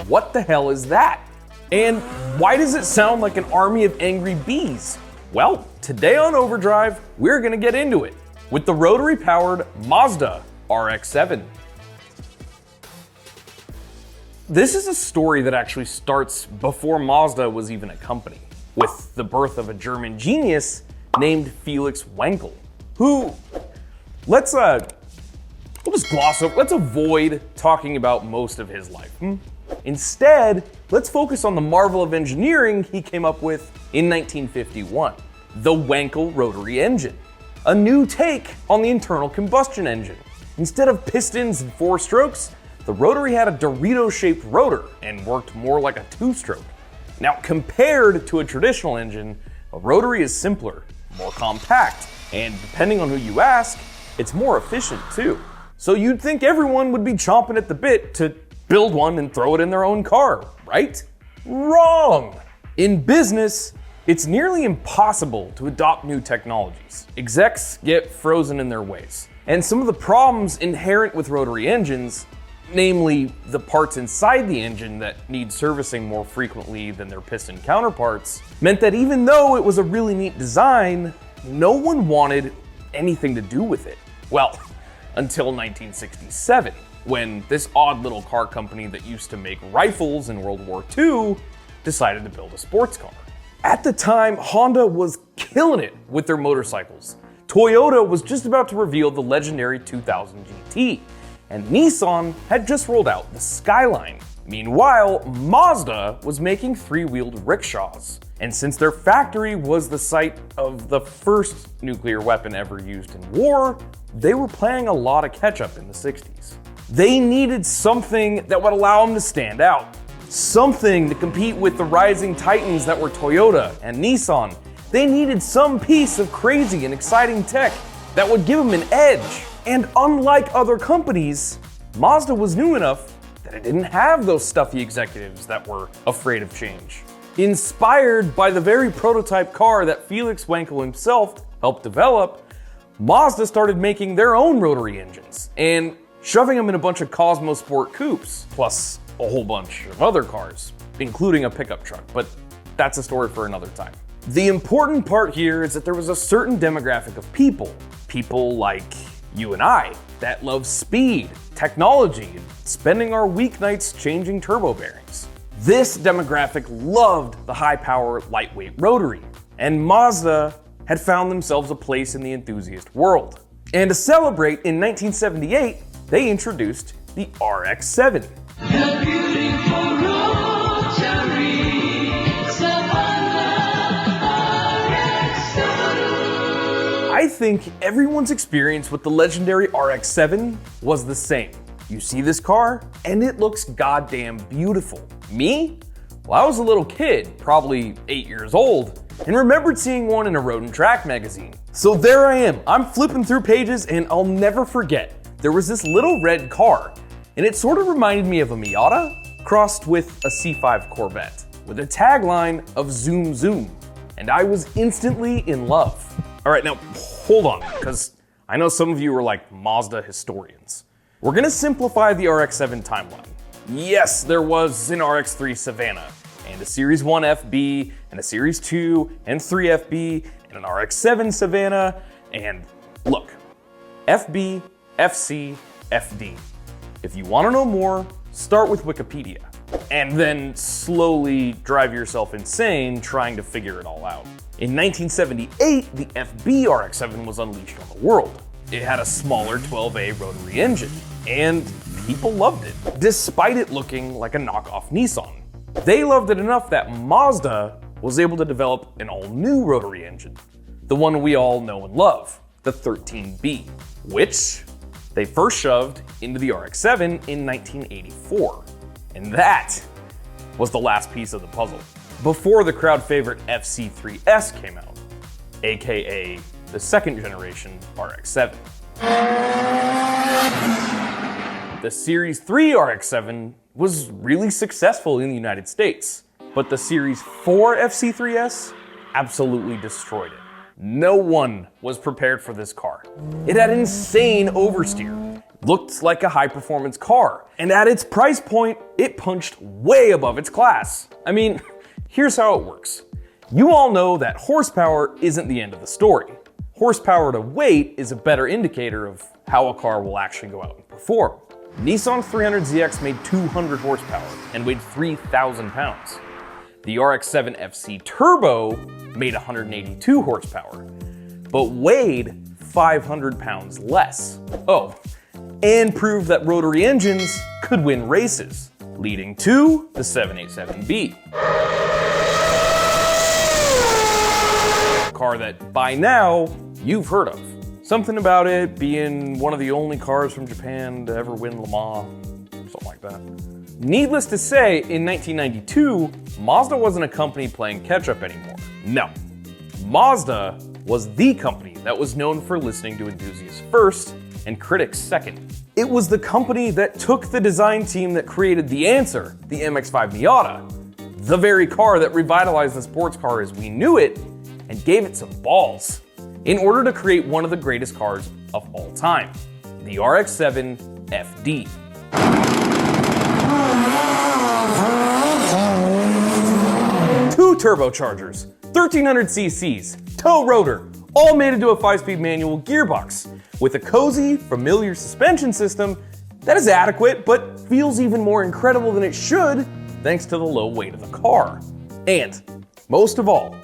What the hell is that? And why does it sound like an army of angry bees? Well, today on Overdrive, we're gonna get into it with the rotary-powered Mazda RX-7. This is a story that actually starts before Mazda was even a company, with the birth of a German genius named Felix Wankel, who, we'll just gloss over, let's avoid talking about most of his life. Instead, let's focus on the marvel of engineering he came up with in 1951, the Wankel rotary engine, a new take on the internal combustion engine. Instead of pistons and 4 strokes, the rotary had a Dorito-shaped rotor and worked more like a 2-stroke. Now, compared to a traditional engine, a rotary is simpler, more compact, and depending on who you ask, it's more efficient too. So you'd think everyone would be chomping at the bit to build one and throw it in their own car, right? Wrong! In business, it's nearly impossible to adopt new technologies. Execs get frozen in their ways. And some of the problems inherent with rotary engines, namely the parts inside the engine that need servicing more frequently than their piston counterparts, meant that even though it was a really neat design, no one wanted anything to do with it. Well, until 1967, when this odd little car company that used to make rifles in World War II decided to build a sports car. At the time, Honda was killing it with their motorcycles. Toyota was just about to reveal the legendary 2000 GT, and Nissan had just rolled out the Skyline. Meanwhile, Mazda was making 3-wheeled rickshaws. And since their factory was the site of the first nuclear weapon ever used in war, they were playing a lot of catch-up in the 60s. They needed something that would allow them to stand out. Something to compete with the rising titans that were Toyota and Nissan. They needed some piece of crazy and exciting tech that would give them an edge. And unlike other companies, Mazda was new enough that it didn't have those stuffy executives that were afraid of change. Inspired by the very prototype car that Felix Wankel himself helped develop, Mazda started making their own rotary engines and shoving them in a bunch of Cosmo Sport coupes, plus a whole bunch of other cars, including a pickup truck, but that's a story for another time. The important part here is that there was a certain demographic of people like you and I, that love speed, technology, and spending our weeknights changing turbo bearings. This demographic loved the high-power, lightweight rotary, and Mazda had found themselves a place in the enthusiast world. And to celebrate, in 1978, they introduced the RX-7. The beautiful rotary, RX-7. I think everyone's experience with the legendary RX-7 was the same. You see this car, and it looks goddamn beautiful. Me? Well, I was a little kid, probably 8 years old, and remembered seeing one in a Road and Track magazine. So there I am, I'm flipping through pages, and I'll never forget, there was this little red car, and it sort of reminded me of a Miata crossed with a C5 Corvette, with a tagline of Zoom Zoom, and I was instantly in love. All right, now hold on, because I know some of you are like Mazda historians. We're gonna simplify the RX-7 timeline. Yes, there was an RX-3 Savannah, and a Series 1 FB, and a Series 2 and 3 FB, and an RX-7 Savannah, and look, FB, FC, FD. If you wanna know more, start with Wikipedia, and then slowly drive yourself insane trying to figure it all out. In 1978, the FB RX-7 was unleashed on the world. It had a smaller 12A rotary engine, and people loved it, despite it looking like a knockoff Nissan. They loved it enough that Mazda was able to develop an all-new rotary engine, the one we all know and love, the 13B, which they first shoved into the RX-7 in 1984. And that was the last piece of the puzzle, before the crowd favorite FC3S came out, aka the second generation RX-7. The Series 3 RX-7 was really successful in the United States, but the Series 4 FC3S absolutely destroyed it. No one was prepared for this car. It had insane oversteer. looked like a high-performance car, and at its price point, it punched way above its class. I mean, here's how it works. You all know that horsepower isn't the end of the story. Horsepower to weight is a better indicator of how a car will actually go out and perform. Nissan 300ZX made 200 horsepower and weighed 3,000 pounds. The RX-7 FC Turbo made 182 horsepower, but weighed 500 pounds less. Oh, and proved that rotary engines could win races, leading to the 787B. A car that by now you've heard of. Something about it being one of the only cars from Japan to ever win Le Mans, something like that. Needless to say, in 1992, Mazda wasn't a company playing catch-up anymore. No. Mazda was the company that was known for listening to enthusiasts first and critics second. It was the company that took the design team that created the answer, the MX-5 Miata, the very car that revitalized the sports car as we knew it, and gave it some balls, in order to create one of the greatest cars of all time, the RX-7 FD. Two turbochargers, 1300 cc's, tow rotor, all made into a 5-speed manual gearbox, with a cozy, familiar suspension system that is adequate but feels even more incredible than it should thanks to the low weight of the car. And, most of all,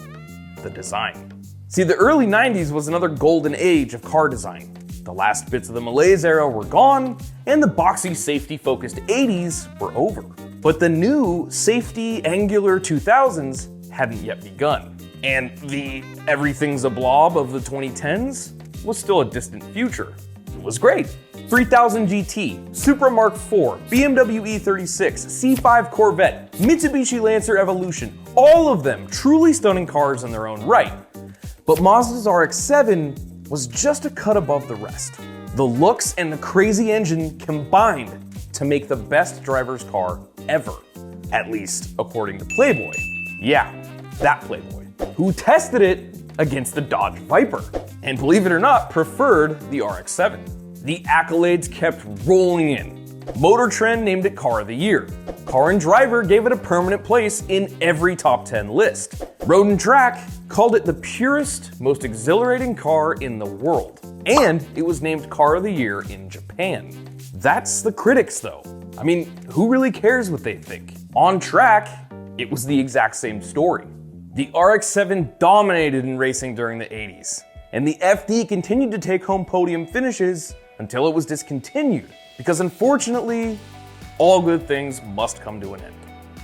the design. See, the early 90s was another golden age of car design. The last bits of the malaise era were gone, and the boxy, safety-focused 80s were over. But the new, safety, angular 2000s hadn't yet begun. And the everything's a blob of the 2010s was still a distant future. It was great. 3000 GT, Supra Mark IV, BMW E36, C5 Corvette, Mitsubishi Lancer Evolution, all of them truly stunning cars in their own right. But Mazda's RX-7 was just a cut above the rest. The looks and the crazy engine combined to make the best driver's car ever, at least according to Playboy. Yeah, that Playboy, who tested it against the Dodge Viper, and believe it or not, preferred the RX-7. The accolades kept rolling in. Motor Trend named it Car of the Year. Car and Driver gave it a permanent place in every top 10 list. Road and Track called it the purest, most exhilarating car in the world. And it was named Car of the Year in Japan. That's the critics though. I mean, who really cares what they think? On track, it was the exact same story. The RX-7 dominated in racing during the 80s, and the FD continued to take home podium finishes until it was discontinued, because unfortunately, all good things must come to an end.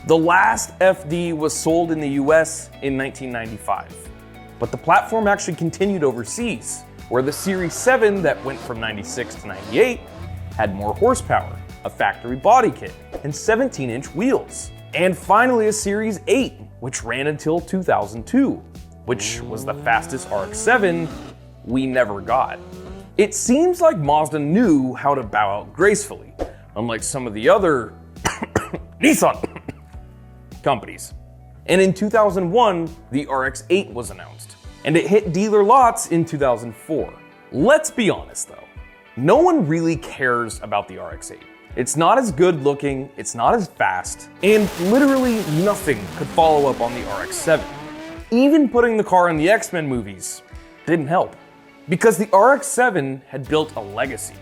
The last FD was sold in the US in 1995, but the platform actually continued overseas, where the Series 7 that went from 96 to 98 had more horsepower, a factory body kit, and 17-inch wheels. And finally a Series 8, which ran until 2002, which was the fastest RX-7 we never got. It seems like Mazda knew how to bow out gracefully, unlike some of the other Nissan companies. And in 2001, the RX-8 was announced, and it hit dealer lots in 2004. Let's be honest though, no one really cares about the RX-8. It's not as good looking, it's not as fast, and literally nothing could follow up on the RX-7. Even putting the car in the X-Men movies didn't help, because the RX-7 had built a legacy.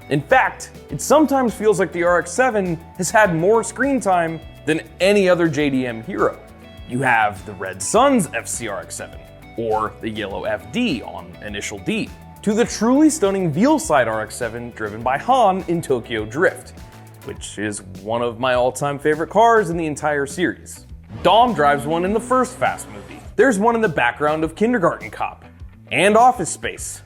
In fact, it sometimes feels like the RX-7 has had more screen time than any other JDM hero. You have the Red Sun's FCRX-7, or the yellow FD on Initial D, to the truly stunning Veal-side RX-7 driven by Han in Tokyo Drift, which is one of my all-time favorite cars in the entire series. Dom drives one in the first Fast movie. There's one in the background of Kindergarten Cop, and Office Space.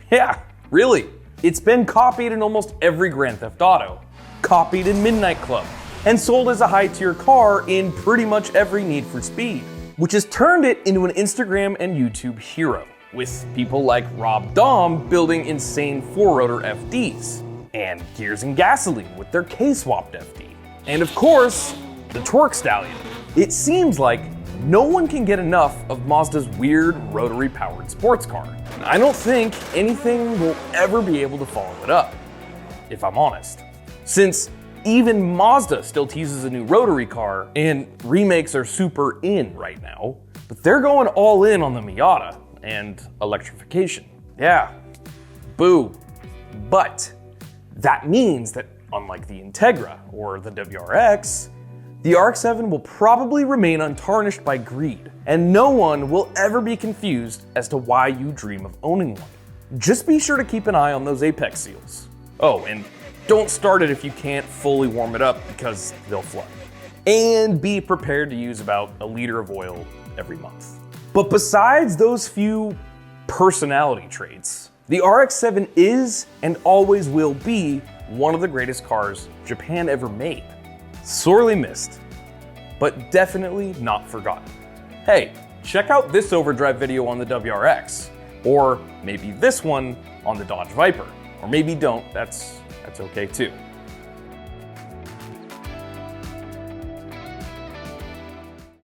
Yeah, really. It's been copied in almost every Grand Theft Auto, copied in Midnight Club, and sold as a high-tier car in pretty much every Need for Speed, which has turned it into an Instagram and YouTube hero, with people like Rob Dahm building insane 4-rotor FDs, and Gears and Gasoline with their K-swapped FD, and of course, the Twerk Stallion. It seems like no one can get enough of Mazda's weird rotary-powered sports car. I don't think anything will ever be able to follow it up. if I'm honest. Since even Mazda still teases a new rotary car, and remakes are super in right now, but they're going all in on the Miata and electrification. Yeah, boo. But that means that unlike the Integra or the WRX, the RX-7 will probably remain untarnished by greed, and no one will ever be confused as to why you dream of owning one. Just be sure to keep an eye on those apex seals. Oh, and don't start it if you can't fully warm it up because they'll flood. And be prepared to use about a liter of oil every month. But besides those few personality traits, the RX-7 is and always will be one of the greatest cars Japan ever made. Sorely missed, but definitely not forgotten. Hey, check out this overdrive video on the WRX, or maybe this one on the Dodge Viper, or maybe don't, that's okay too.